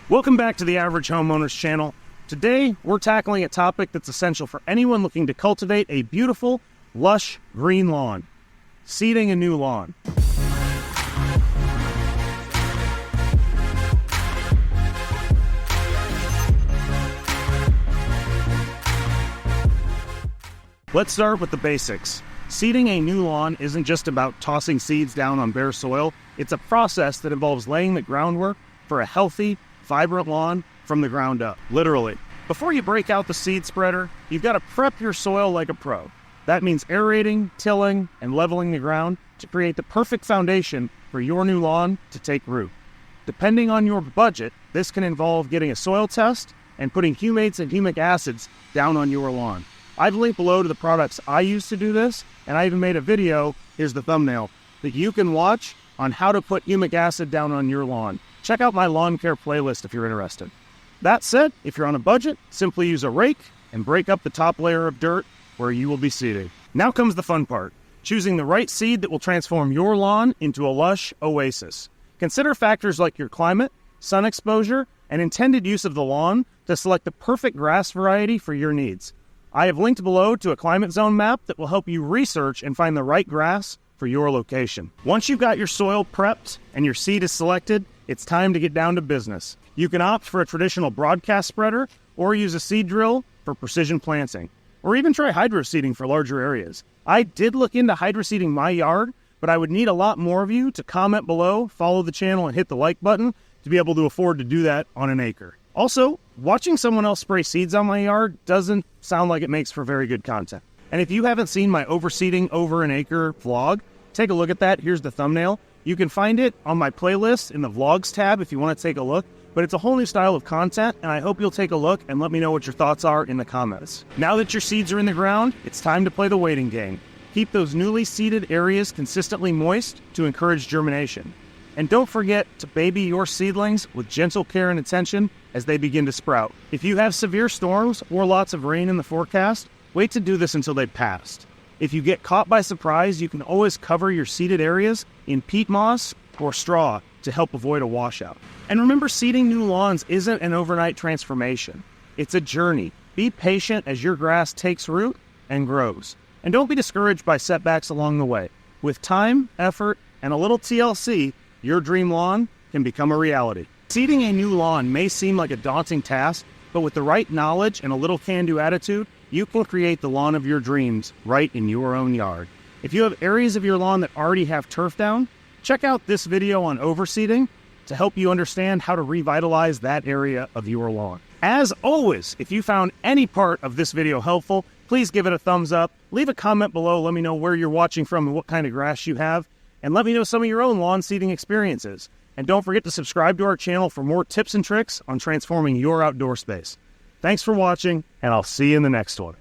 Welcome back to the Average Homeowners channel. Today, we're tackling a topic that's essential for anyone looking to cultivate a beautiful, lush, green lawn. Seeding a new lawn. Let's start with the basics. Seeding a new lawn isn't just about tossing seeds down on bare soil. It's a process that involves laying the groundwork for a healthy, vibrant lawn from the ground up, literally. Before you break out the seed spreader, you've got to prep your soil like a pro. That means aerating, tilling, and leveling the ground to create the perfect foundation for your new lawn to take root. Depending on your budget, this can involve getting a soil test and putting humates and humic acids down on your lawn. I've linked below to the products I use to do this, and I even made a video, here's the thumbnail, that you can watch on how to put humic acid down on your lawn. Check out my lawn care playlist if you're interested. That said, if you're on a budget, simply use a rake and break up the top layer of dirt where you will be seeding. Now comes the fun part, choosing the right seed that will transform your lawn into a lush oasis. Consider factors like your climate, sun exposure, and intended use of the lawn to select the perfect grass variety for your needs. I have linked below to a climate zone map that will help you research and find the right grass for your location. Once you've got your soil prepped and your seed is selected, it's time to get down to business. You can opt for a traditional broadcast spreader or use a seed drill for precision planting, or even try hydroseeding for larger areas. I did look into hydroseeding my yard, but I would need a lot more of you to comment below, follow the channel, and hit the like button to be able to afford to do that on an acre. Also, watching someone else spray seeds on my yard doesn't sound like it makes for very good content. And if you haven't seen my overseeding over an acre vlog, take a look at that. Here's the thumbnail. You can find it on my playlist in the vlogs tab if you want to take a look, but it's a whole new style of content, and I hope you'll take a look and let me know what your thoughts are in the comments. Now that your seeds are in the ground, it's time to play the waiting game. Keep those newly seeded areas consistently moist to encourage germination. And don't forget to baby your seedlings with gentle care and attention as they begin to sprout. If you have severe storms or lots of rain in the forecast, wait to do this until they've passed. If you get caught by surprise, you can always cover your seeded areas in peat moss or straw to help avoid a washout. And remember, seeding new lawns isn't an overnight transformation. It's a journey. Be patient as your grass takes root and grows. And don't be discouraged by setbacks along the way. With time, effort, and a little TLC, your dream lawn can become a reality. Seeding a new lawn may seem like a daunting task, but with the right knowledge and a little can-do attitude, you can create the lawn of your dreams right in your own yard. If you have areas of your lawn that already have turf down, check out this video on overseeding to help you understand how to revitalize that area of your lawn. As always, if you found any part of this video helpful, please give it a thumbs up, leave a comment below, let me know where you're watching from and what kind of grass you have, and let me know some of your own lawn seeding experiences. And don't forget to subscribe to our channel for more tips and tricks on transforming your outdoor space. Thanks for watching, and I'll see you in the next one.